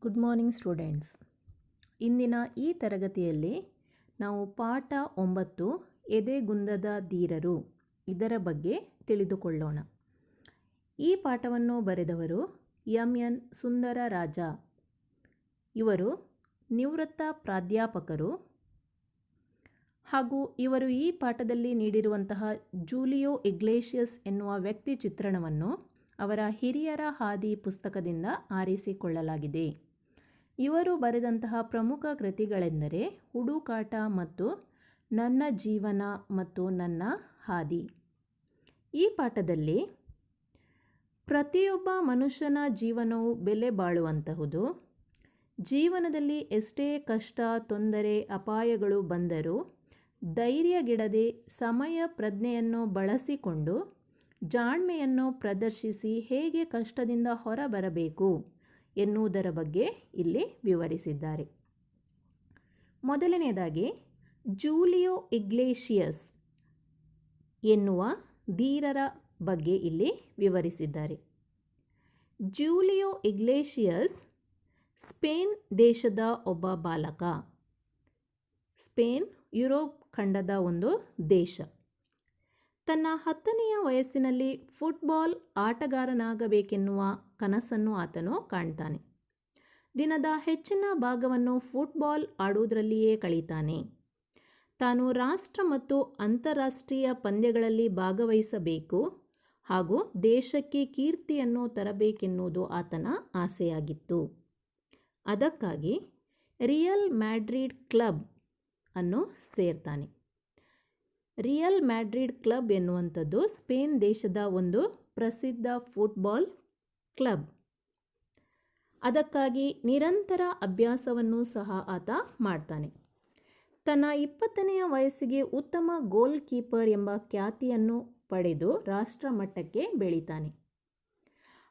Good morning students. ಇಂದಿನ ಈ ತರಗತಿಯಲ್ಲಿ ನಾವು ಪಾಠ 9 ಎದೆಗುಂದದ ಧೀರರು ಇದರ ಬಗ್ಗೆ ತಿಳಿದುಕೊಳ್ಳೋಣ. ಈ ಪಾಠವನ್ನು ಬರೆದವರು ಎಂ.ಎನ್. ಸುಂದರರಾಜ. ಇವರು ನಿವೃತ್ತ ಪ್ರಾಧ್ಯಾಪಕರು ಹಾಗೂ ಇವರು ಈ ಪಾಠದಲ್ಲಿ ನೀಡಿರುವಂತಹ ಜೂಲಿಯೋ ಇಗ್ಲೇಷಿಯಸ್ ಎನ್ನುವ ವ್ಯಕ್ತಿ ಚಿತ್ರಣವನ್ನು ಅವರ ಹಿರಿಯರ ಹಾದಿ ಪುಸ್ತಕದಿಂದ ಆರಿಸಿಕೊಳ್ಳಲಾಗಿದೆ. ಇವರು ಬರೆದಂತಹ ಪ್ರಮುಖ ಕೃತಿಗಳೆಂದರೆ ಹುಡುಕಾಟ ಮತ್ತು ನನ್ನ ಜೀವನ ಮತ್ತು ನನ್ನ ಹಾದಿ. ಈ ಪಾಠದಲ್ಲಿ ಪ್ರತಿಯೊಬ್ಬ ಮನುಷ್ಯನ ಜೀವನವು ಬೆಲೆ ಬಾಳುವಂತಹುದು. ಜೀವನದಲ್ಲಿ ಎಷ್ಟೇ ಕಷ್ಟ, ತೊಂದರೆ, ಅಪಾಯಗಳು ಬಂದರೂ ಧೈರ್ಯಗೆಡದೆ ಸಮಯ ಪ್ರಜ್ಞೆಯನ್ನು ಬಳಸಿಕೊಂಡು ಜಾಣ್ಮೆಯನ್ನು ಪ್ರದರ್ಶಿಸಿ ಹೇಗೆ ಕಷ್ಟದಿಂದ ಹೊರಬರಬೇಕು ಎನ್ನುವುದರ ಬಗ್ಗೆ ಇಲ್ಲಿ ವಿವರಿಸಿದ್ದಾರೆ. ಮೊದಲನೆಯದಾಗಿ ಜೂಲಿಯೋ ಇಗ್ಲೇಷಿಯಸ್ ಎನ್ನುವ ಧೀರರ ಬಗ್ಗೆ ಇಲ್ಲಿ ವಿವರಿಸಿದ್ದಾರೆ. ಜೂಲಿಯೋ ಇಗ್ಲೇಷಿಯಸ್ ಸ್ಪೇನ್ ದೇಶದ ಒಬ್ಬ ಬಾಲಕ. ಸ್ಪೇನ್ ಯುರೋಪ್ ಖಂಡದ ಒಂದು ದೇಶ. ತನ್ನ 10ನೆಯ ವಯಸ್ಸಿನಲ್ಲಿ ಫುಟ್ಬಾಲ್ ಆಟಗಾರನಾಗಬೇಕೆನ್ನುವ ಕನಸನ್ನು ಆತನು ಕಾಣ್ತಾನೆ. ದಿನದ ಹೆಚ್ಚಿನ ಭಾಗವನ್ನು ಫುಟ್ಬಾಲ್ ಆಡುವುದರಲ್ಲಿಯೇ ಕಳೀತಾನೆ. ತಾನು ರಾಷ್ಟ್ರ ಮತ್ತು ಅಂತಾರಾಷ್ಟ್ರೀಯ ಪಂದ್ಯಗಳಲ್ಲಿ ಭಾಗವಹಿಸಬೇಕು ಹಾಗೂ ದೇಶಕ್ಕೆ ಕೀರ್ತಿಯನ್ನು ತರಬೇಕೆನ್ನುವುದು ಆತನ ಆಸೆಯಾಗಿತ್ತು. ಅದಕ್ಕಾಗಿ ರಿಯಲ್ ಮ್ಯಾಡ್ರಿಡ್ ಕ್ಲಬ್ ಅನ್ನು ಸೇರ್ತಾನೆ. ರಿಯಲ್ ಮ್ಯಾಡ್ರಿಡ್ ಕ್ಲಬ್ ಎನ್ನುವಂಥದ್ದು ಸ್ಪೇನ್ ದೇಶದ ಒಂದು ಪ್ರಸಿದ್ಧ ಫುಟ್ಬಾಲ್ ಕ್ಲಬ್. ಅದಕ್ಕಾಗಿ ನಿರಂತರ ಅಭ್ಯಾಸವನ್ನು ಸಹ ಆತ ಮಾಡ್ತಾನೆ. ತನ್ನ 20ನೆಯ ವಯಸ್ಸಿಗೆ ಉತ್ತಮ ಗೋಲ್ ಕೀಪರ್ ಎಂಬ ಖ್ಯಾತಿಯನ್ನು ಪಡೆದು ರಾಷ್ಟ್ರ ಮಟ್ಟಕ್ಕೆ ಬೆಳೀತಾನೆ.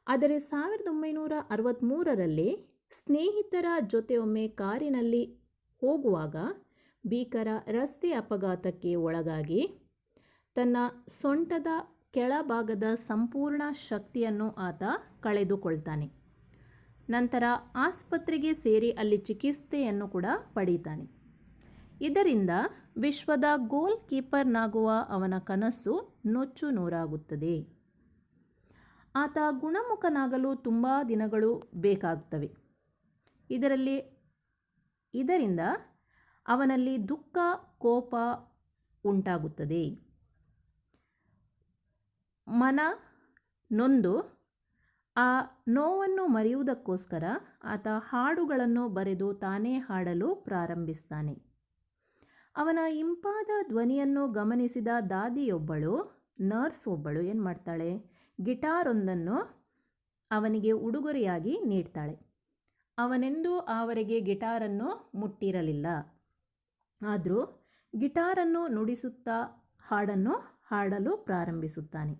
ಆದರೆ 1963ರಲ್ಲಿ ಸ್ನೇಹಿತರ ಜೊತೆ ಒಮ್ಮೆ ಕಾರಿನಲ್ಲಿ ಹೋಗುವಾಗ ಭೀಕರ ರಸ್ತೆ ಅಪಘಾತಕ್ಕೆ ಒಳಗಾಗಿ ತನ್ನ ಸೊಂಟದ ಕೆಳಭಾಗದ ಸಂಪೂರ್ಣ ಶಕ್ತಿಯನ್ನು ಆತ ಕಳೆದುಕೊಳ್ತಾನೆ. ನಂತರ ಆಸ್ಪತ್ರೆಗೆ ಸೇರಿ ಅಲ್ಲಿ ಚಿಕಿತ್ಸೆಯನ್ನು ಕೂಡ ಪಡೀತಾನೆ. ಇದರಿಂದ ವಿಶ್ವದ ಗೋಲ್ ಕೀಪರ್ನಾಗುವ ಅವನ ಕನಸು ನುಚ್ಚು ನೂರಾಗುತ್ತದೆ. ಆತ ಗುಣಮುಖನಾಗಲು ತುಂಬ ದಿನಗಳು ಬೇಕಾಗುತ್ತವೆ. ಇದರಿಂದ ಅವನಲ್ಲಿ ದುಃಖ, ಕೋಪ ಉಂಟಾಗುತ್ತದೆ. ಮನ ನೊಂದು ಆ ನೋವನ್ನು ಮರೆಯುವುದಕ್ಕೋಸ್ಕರ ಆತ ಹಾಡುಗಳನ್ನು ಬರೆದು ತಾನೇ ಹಾಡಲು ಪ್ರಾರಂಭಿಸ್ತಾನೆ. ಅವನ ಇಂಪಾದ ಧ್ವನಿಯನ್ನು ಗಮನಿಸಿದ ದಾದಿಯೊಬ್ಬಳು, ನರ್ಸ್ ಒಬ್ಬಳು ಏನು ಮಾಡ್ತಾಳೆ, ಗಿಟಾರೊಂದನ್ನು ಅವನಿಗೆ ಉಡುಗೊರೆಯಾಗಿ ನೀಡ್ತಾಳೆ. ಅವನೆಂದೂ ಆವರೆಗೆ ಗಿಟಾರನ್ನು ಮುಟ್ಟಿರಲಿಲ್ಲ. ಆದರೂ ಗಿಟಾರನ್ನು ನುಡಿಸುತ್ತಾ ಹಾಡನ್ನು ಹಾಡಲು ಪ್ರಾರಂಭಿಸುತ್ತಾನೆ.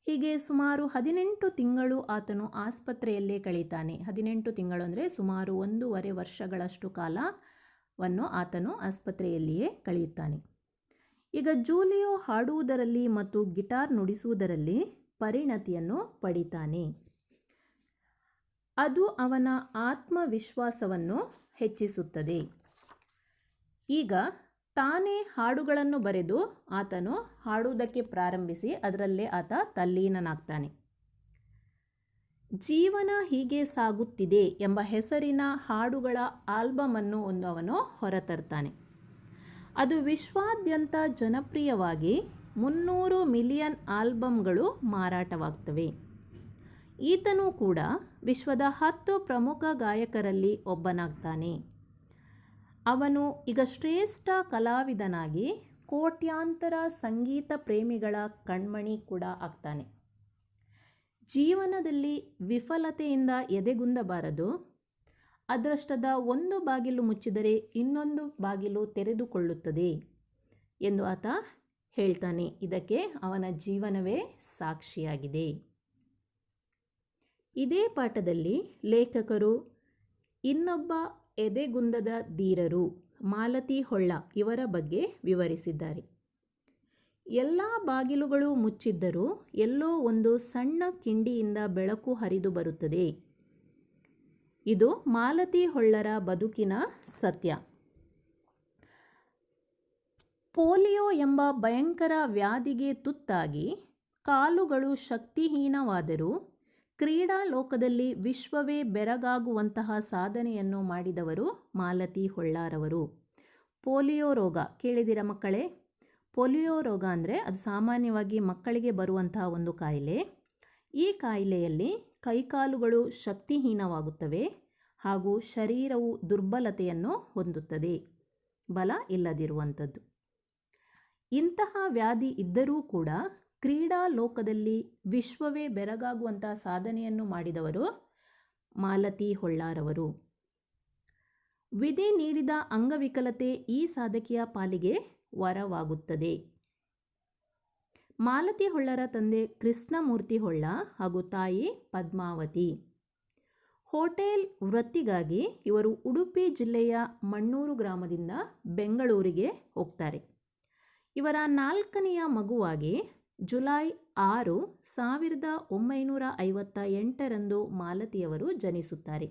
ಹೀಗೆ ಸುಮಾರು 18 ತಿಂಗಳು ಆತನು ಆಸ್ಪತ್ರೆಯಲ್ಲೇ ಕಳೀತಾನೆ. 18 ತಿಂಗಳು ಅಂದರೆ ಸುಮಾರು 1.5 ವರ್ಷಗಳಷ್ಟು ಕಾಲವನ್ನು ಆತನು ಆಸ್ಪತ್ರೆಯಲ್ಲಿಯೇ ಕಳೆಯುತ್ತಾನೆ. ಈಗ ಜೂಲಿಯೋ ಹಾಡುವುದರಲ್ಲಿ ಮತ್ತು ಗಿಟಾರ್ ನುಡಿಸುವುದರಲ್ಲಿ ಪರಿಣತಿಯನ್ನು ಪಡಿತಾನೆ. ಅದು ಅವನ ಆತ್ಮವಿಶ್ವಾಸವನ್ನು ಹೆಚ್ಚಿಸುತ್ತದೆ. ಈಗ ತಾನೇ ಹಾಡುಗಳನ್ನು ಬರೆದು ಆತನು ಹಾಡುವುದಕ್ಕೆ ಪ್ರಾರಂಭಿಸಿ ಅದರಲ್ಲೇ ಆತ ತಲ್ಲೀನನಾಗ್ತಾನೆ. ಜೀವನ ಹೀಗೆ ಸಾಗುತ್ತಿದೆ ಎಂಬ ಹೆಸರಿನ ಹಾಡುಗಳ ಆಲ್ಬಮನ್ನು ಅವನು ಹೊರತರ್ತಾನೆ. ಅದು ವಿಶ್ವಾದ್ಯಂತ ಜನಪ್ರಿಯವಾಗಿ 300 ಮಿಲಿಯನ್ ಆಲ್ಬಮ್ಗಳು ಮಾರಾಟವಾಗ್ತವೆ. ಈತನೂ ಕೂಡ ವಿಶ್ವದ 10 ಪ್ರಮುಖ ಗಾಯಕರಲ್ಲಿ ಒಬ್ಬನಾಗ್ತಾನೆ. ಅವನು ಈಗ ಶ್ರೇಷ್ಠ ಕಲಾವಿದನಾಗಿ ಕೋಟ್ಯಾಂತರ ಸಂಗೀತ ಪ್ರೇಮಿಗಳ ಕಣ್ಮಣಿ ಕೂಡ ಆಗ್ತಾನೆ. ಜೀವನದಲ್ಲಿ ವಿಫಲತೆಯಿಂದ ಎದೆಗುಂದಬಾರದು. ಅದೃಷ್ಟದ ಒಂದು ಬಾಗಿಲು ಮುಚ್ಚಿದರೆ ಇನ್ನೊಂದು ಬಾಗಿಲು ತೆರೆದುಕೊಳ್ಳುತ್ತದೆ ಎಂದು ಆತ ಹೇಳ್ತಾನೆ. ಇದಕ್ಕೆ ಅವನ ಜೀವನವೇ ಸಾಕ್ಷಿಯಾಗಿದೆ. ಇದೇ ಪಾಠದಲ್ಲಿ ಲೇಖಕರು ಇನ್ನೊಬ್ಬ ಎದೆಗುಂದದ ಧೀರರು ಮಾಲತಿ ಹೊಳ್ಳ ಇವರ ಬಗ್ಗೆ ವಿವರಿಸಿದ್ದಾರೆ. ಎಲ್ಲ ಬಾಗಿಲುಗಳು ಮುಚ್ಚಿದ್ದರೂ ಎಲ್ಲೋ ಒಂದು ಸಣ್ಣ ಕಿಂಡಿಯಿಂದ ಬೆಳಕು ಹರಿದು ಬರುತ್ತದೆ. ಇದು ಮಾಲತಿ ಹೊಳ್ಳರ ಬದುಕಿನ ಸತ್ಯ. ಪೋಲಿಯೋ ಎಂಬ ಭಯಂಕರ ವ್ಯಾಧಿಗೆ ತುತ್ತಾಗಿ ಕಾಲುಗಳು ಶಕ್ತಿಹೀನವಾದರೂ ಕ್ರೀಡಾ ಲೋಕದಲ್ಲಿ ವಿಶ್ವವೇ ಬೆರಗಾಗುವಂತಹ ಸಾಧನೆಯನ್ನು ಮಾಡಿದವರು ಮಾಲತಿ ಹೊಳ್ಳಾರವರು. ಪೋಲಿಯೋ ರೋಗ ಕೇಳಿದಿರ ಮಕ್ಕಳೇ? ಪೋಲಿಯೋ ರೋಗ ಅಂದರೆ ಅದು ಸಾಮಾನ್ಯವಾಗಿ ಮಕ್ಕಳಿಗೆ ಬರುವಂತಹ ಒಂದು ಕಾಯಿಲೆ. ಈ ಕಾಯಿಲೆಯಲ್ಲಿ ಕೈಕಾಲುಗಳು ಶಕ್ತಿಹೀನವಾಗುತ್ತವೆ ಹಾಗೂ ಶರೀರವು ದುರ್ಬಲತೆಯನ್ನು ಹೊಂದುತ್ತದೆ, ಬಲ ಇಲ್ಲದಿರುವಂಥದ್ದು. ಇಂತಹ ವ್ಯಾಧಿ ಇದ್ದರೂ ಕೂಡ ಕ್ರೀಡಾ ಲೋಕದಲ್ಲಿ ವಿಶ್ವವೇ ಬೆರಗಾಗುವಂತಹ ಸಾಧನೆಯನ್ನು ಮಾಡಿದವರು ಮಾಲತಿ ಹೊಳ್ಳಾರವರು. ವಿಧಿ ನೀಡಿದ ಅಂಗವಿಕಲತೆ ಈ ಸಾಧಕಿಯ ಪಾಲಿಗೆ ವರವಾಗುತ್ತದೆ. ಮಾಲತಿ ಹೊಳ್ಳರ ತಂದೆ ಕೃಷ್ಣಮೂರ್ತಿ ಹೊಳ್ಳ ಹಾಗೂ ತಾಯಿ ಪದ್ಮಾವತಿ. ಹೋಟೆಲ್ ವೃತ್ತಿಗಾಗಿ ಇವರು ಉಡುಪಿ ಜಿಲ್ಲೆಯ ಮಣ್ಣೂರು ಗ್ರಾಮದಿಂದ ಬೆಂಗಳೂರಿಗೆ ಹೋಗ್ತಾರೆ. ಇವರ 4ನೆಯ ಮಗುವಾಗಿ ಜುಲೈ 6, 1958 ಮಾಲತಿಯವರು ಜನಿಸುತ್ತಾರೆ.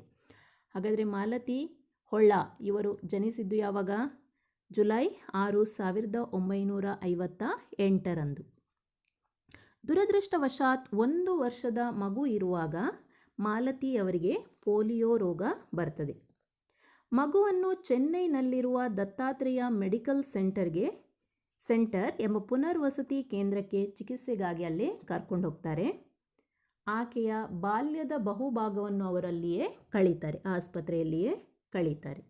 ಹಾಗಾದರೆ ಮಾಲತಿ ಹೊಳ್ಳ ಇವರು ಜನಿಸಿದ್ದು ಯಾವಾಗ? ಜುಲೈ 6, 1958. ದುರದೃಷ್ಟವಶಾತ್ 1 ವರ್ಷದ ಮಗು ಇರುವಾಗ ಮಾಲತಿಯವರಿಗೆ ಪೋಲಿಯೋ ರೋಗ ಬರ್ತದೆ. ಮಗುವನ್ನು ಚೆನ್ನೈನಲ್ಲಿರುವ ದತ್ತಾತ್ರೇಯ ಮೆಡಿಕಲ್ ಸೆಂಟರ್ ಎಂಬ ಪುನರ್ವಸತಿ ಕೇಂದ್ರಕ್ಕೆ ಚಿಕಿತ್ಸೆಗಾಗಿ ಅಲ್ಲಿ ಕರ್ಕೊಂಡು ಹೋಗ್ತಾರೆ. ಆಕೆಯ ಬಾಲ್ಯದ ಬಹುಭಾಗವನ್ನು ಅವರಲ್ಲಿಯೇ ಕಳೀತಾರೆ, ಆಸ್ಪತ್ರೆಯಲ್ಲಿಯೇ ಕಳೀತಾರೆ.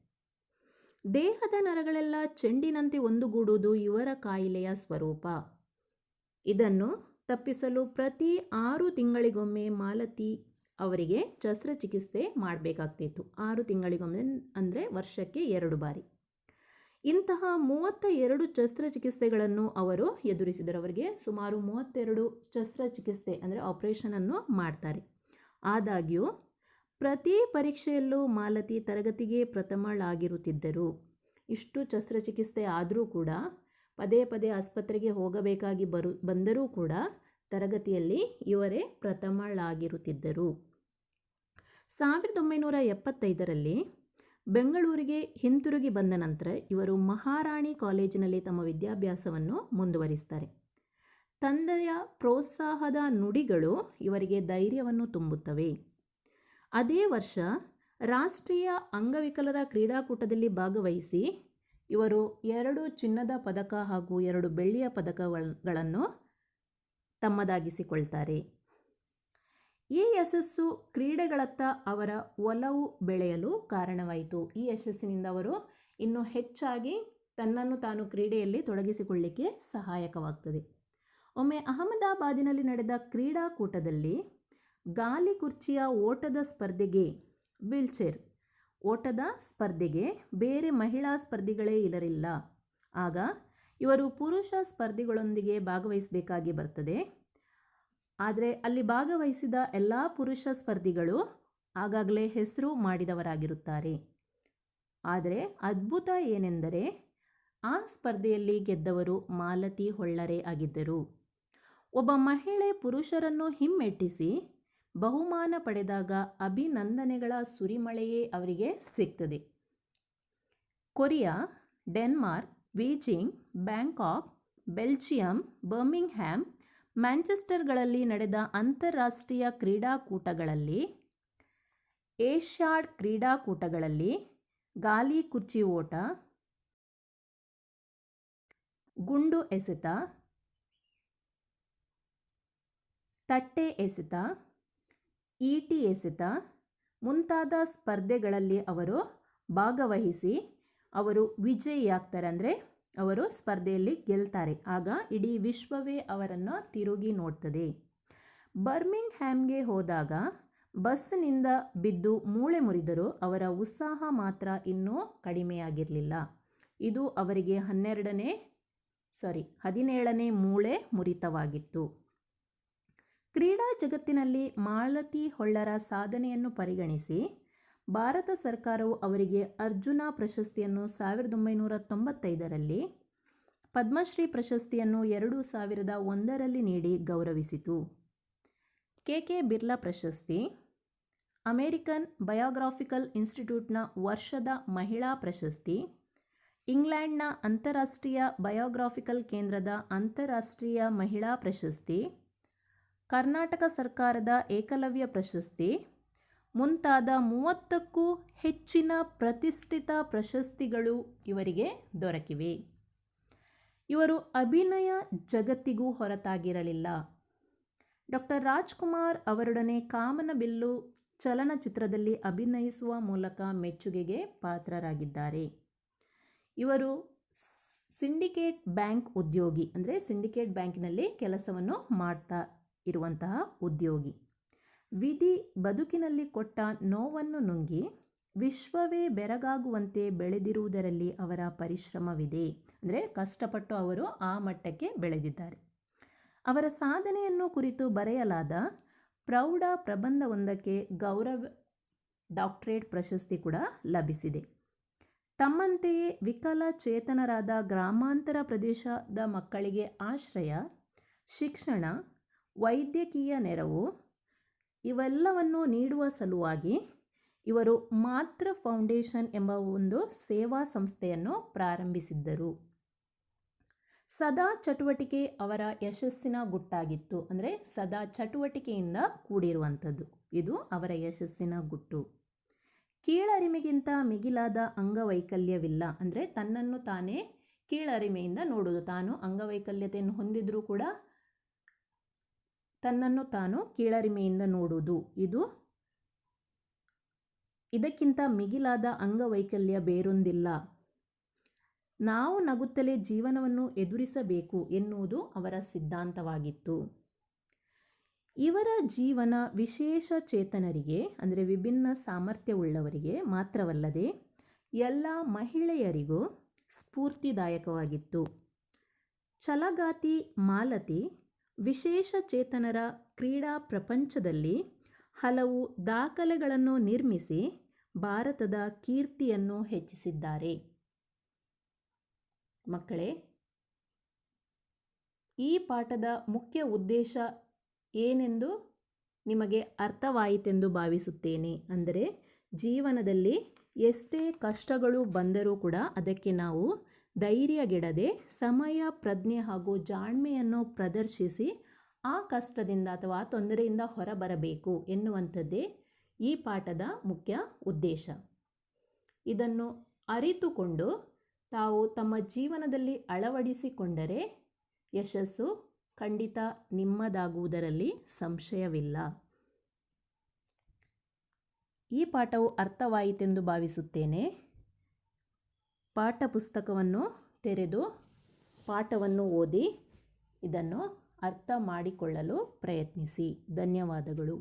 ದೇಹದ ನರಗಳೆಲ್ಲ ಚೆಂಡಿನಂತೆ ಒಂದುಗೂಡುವುದು ಇವರ ಕಾಯಿಲೆಯ ಸ್ವರೂಪ. ಇದನ್ನು ತಪ್ಪಿಸಲು ಪ್ರತಿ 6 ತಿಂಗಳಿಗೊಮ್ಮೆ ಮಾಲತಿ ಅವರಿಗೆ ಶಸ್ತ್ರಚಿಕಿತ್ಸೆ ಮಾಡಬೇಕಾಗ್ತಿತ್ತು. 6 ತಿಂಗಳಿಗೊಮ್ಮೆ ಅಂದರೆ ವರ್ಷಕ್ಕೆ 2 ಬಾರಿ. ಇಂತಹ 32 ಶಸ್ತ್ರಚಿಕಿತ್ಸೆಗಳನ್ನು ಅವರು ಎದುರಿಸಿದರು. ಅವರಿಗೆ ಸುಮಾರು 32 ಶಸ್ತ್ರಚಿಕಿತ್ಸೆ ಅಂದರೆ ಆಪರೇಷನನ್ನು ಮಾಡ್ತಾರೆ. ಆದಾಗ್ಯೂ ಪ್ರತಿ ಪರೀಕ್ಷೆಯಲ್ಲೂ ಮಾಲತಿ ತರಗತಿಗೆ ಪ್ರಥಮಳಾಗಿರುತ್ತಿದ್ದರು. ಇಷ್ಟು ಶಸ್ತ್ರಚಿಕಿತ್ಸೆ ಆದರೂ ಕೂಡ ಪದೇ ಪದೇ ಆಸ್ಪತ್ರೆಗೆ ಹೋಗಬೇಕಾಗಿ ಬಂದರೂ ಕೂಡ ತರಗತಿಯಲ್ಲಿ ಇವರೇ ಪ್ರಥಮಳಾಗಿರುತ್ತಿದ್ದರು. 1975ರಲ್ಲಿ ಬೆಂಗಳೂರಿಗೆ ಹಿಂತಿರುಗಿ ಬಂದ ನಂತರ ಇವರು ಮಹಾರಾಣಿ ಕಾಲೇಜಿನಲ್ಲಿ ತಮ್ಮ ವಿದ್ಯಾಭ್ಯಾಸವನ್ನು ಮುಂದುವರಿಸ್ತಾರೆ. ತಂದೆಯ ಪ್ರೋತ್ಸಾಹದ ನುಡಿಗಳು ಇವರಿಗೆ ಧೈರ್ಯವನ್ನು ತುಂಬುತ್ತವೆ. ಅದೇ ವರ್ಷ ರಾಷ್ಟ್ರೀಯ ಅಂಗವಿಕಲರ ಕ್ರೀಡಾಕೂಟದಲ್ಲಿ ಭಾಗವಹಿಸಿ ಇವರು 2 ಚಿನ್ನದ ಪದಕ ಹಾಗೂ 2 ಬೆಳ್ಳಿಯ ಪದಕಗಳನ್ನು ತಮ್ಮದಾಗಿಸಿಕೊಳ್ತಾರೆ. ಈ ಯಶಸ್ಸು ಕ್ರೀಡೆಗಳತ್ತ ಅವರ ಒಲವು ಬೆಳೆಯಲು ಕಾರಣವಾಯಿತು. ಈ ಯಶಸ್ಸಿನಿಂದ ಅವರು ಇನ್ನೂ ಹೆಚ್ಚಾಗಿ ತನ್ನನ್ನು ತಾನು ಕ್ರೀಡೆಯಲ್ಲಿ ತೊಡಗಿಸಿಕೊಳ್ಳಿಕ್ಕೆ ಸಹಾಯಕವಾಗ್ತದೆ. ಒಮ್ಮೆ ಅಹಮದಾಬಾದಿನಲ್ಲಿ ನಡೆದ ಕ್ರೀಡಾಕೂಟದಲ್ಲಿ ಗಾಲಿ ಕುರ್ಚಿಯ ಓಟದ ಸ್ಪರ್ಧೆಗೆ ವೀಲ್ಚೇರ್ ಓಟದ ಸ್ಪರ್ಧೆಗೆ ಬೇರೆ ಮಹಿಳಾ ಸ್ಪರ್ಧಿಗಳೇ ಇರಲಿಲ್ಲ. ಆಗ ಇವರು ಪುರುಷ ಸ್ಪರ್ಧಿಗಳೊಂದಿಗೆ ಭಾಗವಹಿಸಬೇಕಾಗಿ ಬರ್ತದೆ. ಆದರೆ ಅಲ್ಲಿ ಭಾಗವಹಿಸಿದ ಎಲ್ಲ ಪುರುಷ ಸ್ಪರ್ಧಿಗಳು ಆಗಾಗಲೇ ಹೆಸರು ಮಾಡಿದವರಾಗಿರುತ್ತಾರೆ. ಆದರೆ ಅದ್ಭುತ ಏನೆಂದರೆ ಆ ಸ್ಪರ್ಧೆಯಲ್ಲಿ ಗೆದ್ದವರು ಮಾಲತಿ ಹೊಳ್ಳರೇ ಆಗಿದ್ದರು. ಒಬ್ಬ ಮಹಿಳೆ ಪುರುಷರನ್ನು ಹಿಮ್ಮೆಟ್ಟಿಸಿ ಬಹುಮಾನ ಪಡೆದಾಗ ಅಭಿನಂದನೆಗಳ ಸುರಿಮಳೆಯೇ ಅವರಿಗೆ ಸಿಗ್ತದೆ. Korea, Denmark, Beijing, Bangkok, Belgium, Birmingham, ಮ್ಯಾಂಚೆಸ್ಟರ್ಗಳಲ್ಲಿ ನಡೆದ ಅಂತಾರಾಷ್ಟ್ರೀಯ ಕ್ರೀಡಾಕೂಟಗಳಲ್ಲಿ, ಏಷ್ಯಾಡ್ ಕ್ರೀಡಾಕೂಟಗಳಲ್ಲಿ ಗಾಲಿ ಕುರ್ಚಿ ಓಟ, ಗುಂಡು ಎಸೆತ, ತಟ್ಟೆ ಎಸೆತ, ಈಟಿ ಎಸೆತ ಮುಂತಾದ ಸ್ಪರ್ಧೆಗಳಲ್ಲಿ ಅವರು ಭಾಗವಹಿಸಿ ಅವರು ವಿಜಯಿಯಾಗ್ತಾರೆ. ಅಂದರೆ ಅವರು ಸ್ಪರ್ಧೆಯಲ್ಲಿ ಗೆಲ್ತಾರೆ. ಆಗ ಇಡೀ ವಿಶ್ವವೇ ಅವರನ್ನು ತಿರುಗಿ ನೋಡ್ತದೆ. ಬರ್ಮಿಂಗ್ಹ್ಯಾಮ್ಗೆ ಹೋದಾಗ ಬಸ್ನಿಂದ ಬಿದ್ದು ಮೂಳೆ ಮುರಿದರೂ ಅವರ ಉತ್ಸಾಹ ಮಾತ್ರ ಇನ್ನೂ ಕಡಿಮೆಯಾಗಿರಲಿಲ್ಲ. ಇದು ಅವರಿಗೆ 17ನೇ ಮೂಳೆ ಮುರಿತವಾಗಿತ್ತು. ಕ್ರೀಡಾ ಜಗತ್ತಿನಲ್ಲಿ ಮಾಲತಿ ಹೊಳ್ಳರ ಸಾಧನೆಯನ್ನು ಪರಿಗಣಿಸಿ ಭಾರತ ಸರ್ಕಾರವು ಅವರಿಗೆ ಅರ್ಜುನ ಪ್ರಶಸ್ತಿಯನ್ನು 1995ರಲ್ಲಿ, ಪದ್ಮಶ್ರೀ ಪ್ರಶಸ್ತಿಯನ್ನು 2001ರಲ್ಲಿ ನೀಡಿ ಗೌರವಿಸಿತು. ಕೆ.ಕೆ. ಬಿರ್ಲಾ ಪ್ರಶಸ್ತಿ, ಅಮೇರಿಕನ್ ಬಯೋಗ್ರಾಫಿಕಲ್ ಇನ್ಸ್ಟಿಟ್ಯೂಟ್ನ ವರ್ಷದ ಮಹಿಳಾ ಪ್ರಶಸ್ತಿ, ಇಂಗ್ಲೆಂಡ್ನ ಅಂತಾರಾಷ್ಟ್ರೀಯ ಬಯೋಗ್ರಾಫಿಕಲ್ ಕೇಂದ್ರದ ಅಂತಾರಾಷ್ಟ್ರೀಯ ಮಹಿಳಾ ಪ್ರಶಸ್ತಿ, ಕರ್ನಾಟಕ ಸರ್ಕಾರದ ಏಕಲವ್ಯ ಪ್ರಶಸ್ತಿ ಮುಂತಾದ 30ಕ್ಕೂ ಹೆಚ್ಚಿನ ಪ್ರತಿಷ್ಠಿತ ಪ್ರಶಸ್ತಿಗಳು ಇವರಿಗೆ ದೊರಕಿವೆ. ಇವರು ಅಭಿನಯ ಜಗತ್ತಿಗೂ ಹೊರತಾಗಿರಲಿಲ್ಲ. ಡಾಕ್ಟರ್ ರಾಜ್ಕುಮಾರ್ ಅವರೊಡನೆ ಕಾಮನಬಿಲ್ಲು ಚಲನಚಿತ್ರದಲ್ಲಿ ಅಭಿನಯಿಸುವ ಮೂಲಕ ಮೆಚ್ಚುಗೆಗೆ ಪಾತ್ರರಾಗಿದ್ದಾರೆ. ಇವರು ಸಿಂಡಿಕೇಟ್ ಬ್ಯಾಂಕ್ ಉದ್ಯೋಗಿ, ಅಂದರೆ ಸಿಂಡಿಕೇಟ್ ಬ್ಯಾಂಕಿನಲ್ಲಿ ಕೆಲಸವನ್ನು ಮಾಡ್ತಾ ಇರುವಂತಹ ಉದ್ಯೋಗಿ. ವಿಧಿ ಬದುಕಿನಲ್ಲಿ ಕೊಟ್ಟ ನೋವನ್ನು ನುಂಗಿ ವಿಶ್ವವೇ ಬೆರಗಾಗುವಂತೆ ಬೆಳೆದಿರುವುದರಲ್ಲಿ ಅವರ ಪರಿಶ್ರಮವಿದೆ. ಅಂದರೆ ಕಷ್ಟಪಟ್ಟು ಅವರು ಆ ಮಟ್ಟಕ್ಕೆ ಬೆಳೆದಿದ್ದಾರೆ. ಅವರ ಸಾಧನೆಯನ್ನು ಕುರಿತು ಬರೆಯಲಾದ ಪ್ರೌಢ ಪ್ರಬಂಧವೊಂದಕ್ಕೆ ಗೌರವ ಡಾಕ್ಟರೇಟ್ ಪ್ರಶಸ್ತಿ ಕೂಡ ಲಭಿಸಿದೆ. ತಮ್ಮಂತೆಯೇ ವಿಕಲಚೇತನರಾದ ಗ್ರಾಮಾಂತರ ಪ್ರದೇಶದ ಮಕ್ಕಳಿಗೆ ಆಶ್ರಯ, ಶಿಕ್ಷಣ, ವೈದ್ಯಕೀಯ ನೆರವು ಇವೆಲ್ಲವನ್ನು ನೀಡುವ ಸಲುವಾಗಿ ಇವರು ಮಾತೃ ಫೌಂಡೇಶನ್ ಎಂಬ ಒಂದು ಸೇವಾ ಸಂಸ್ಥೆಯನ್ನು ಪ್ರಾರಂಭಿಸಿದ್ದರು. ಸದಾ ಚಟುವಟಿಕೆ ಅವರ ಯಶಸ್ಸಿನ ಗುಟ್ಟಾಗಿತ್ತು. ಅಂದರೆ ಸದಾ ಚಟುವಟಿಕೆಯಿಂದ ಕೂಡಿರುವಂಥದ್ದು ಇದು ಅವರ ಯಶಸ್ಸಿನ ಗುಟ್ಟು. ಕೀಳರಿಮೆಗಿಂತ ಮಿಗಿಲಾದ ಅಂಗವೈಕಲ್ಯವಿಲ್ಲ. ಅಂದರೆ ತನ್ನನ್ನು ತಾನೇ ಕೀಳರಿಮೆಯಿಂದ ನೋಡುವುದು. ತಾನು ಅಂಗವೈಕಲ್ಯತೆಯನ್ನು ಹೊಂದಿದ್ರೂ ಕೂಡ ತನ್ನನ್ನು ತಾನು ಕೀಳರಿಮೆಯಿಂದ ನೋಡುವುದು, ಇದಕ್ಕಿಂತ ಮಿಗಿಲಾದ ಅಂಗವೈಕಲ್ಯ ಬೇರೊಂದಿಲ್ಲ. ನಾವು ನಗುತ್ತಲೇ ಜೀವನವನ್ನು ಎದುರಿಸಬೇಕು ಎನ್ನುವುದು ಅವರ ಸಿದ್ಧಾಂತವಾಗಿತ್ತು. ಇವರ ಜೀವನ ವಿಶೇಷ ಚೇತನರಿಗೆ, ಅಂದರೆ ವಿಭಿನ್ನ ಸಾಮರ್ಥ್ಯವುಳ್ಳವರಿಗೆ ಮಾತ್ರವಲ್ಲದೆ ಎಲ್ಲ ಮಹಿಳೆಯರಿಗೂ ಸ್ಫೂರ್ತಿದಾಯಕವಾಗಿತ್ತು. ಛಲಗಾತಿ ಮಾಲತಿ ವಿಶೇಷ ಚೇತನರ ಕ್ರೀಡಾ ಪ್ರಪಂಚದಲ್ಲಿ ಹಲವು ದಾಖಲೆಗಳನ್ನು ನಿರ್ಮಿಸಿ ಭಾರತದ ಕೀರ್ತಿಯನ್ನು ಹೆಚ್ಚಿಸಿದ್ದಾರೆ. ಮಕ್ಕಳೇ, ಈ ಪಾಠದ ಮುಖ್ಯ ಉದ್ದೇಶ ಏನೆಂದು ನಿಮಗೆ ಅರ್ಥವಾಯಿತೆಂದು ಭಾವಿಸುತ್ತೇನೆ. ಅಂದರೆ ಜೀವನದಲ್ಲಿ ಎಷ್ಟೇ ಕಷ್ಟಗಳು ಬಂದರೂ ಕೂಡ ಅದಕ್ಕೆ ನಾವು ಧೈರ್ಯಗೆಡದೆ ಸಮಯ, ಪ್ರಜ್ಞೆ ಹಾಗೂ ಜಾಣ್ಮೆಯನ್ನು ಪ್ರದರ್ಶಿಸಿ ಆ ಕಷ್ಟದಿಂದ ಅಥವಾ ಆ ತೊಂದರೆಯಿಂದ ಹೊರಬರಬೇಕು ಎನ್ನುವಂಥದ್ದೇ ಈ ಪಾಠದ ಮುಖ್ಯ ಉದ್ದೇಶ. ಇದನ್ನು ಅರಿತುಕೊಂಡು ತಾವು ತಮ್ಮ ಜೀವನದಲ್ಲಿ ಅಳವಡಿಸಿಕೊಂಡರೆ ಯಶಸ್ಸು ಖಂಡಿತ ನಿಮ್ಮದಾಗುವುದರಲ್ಲಿ ಸಂಶಯವಿಲ್ಲ. ಈ ಪಾಠವು ಅರ್ಥವಾಯಿತೆಂದು ಭಾವಿಸುತ್ತೇನೆ. ಪಾಠ ಪುಸ್ತಕವನ್ನು ತೆರೆದು ಪಾಠವನ್ನು ಓದಿ ಇದನ್ನು ಅರ್ಥ ಮಾಡಿಕೊಳ್ಳಲು ಪ್ರಯತ್ನಿಸಿ. ಧನ್ಯವಾದಗಳು.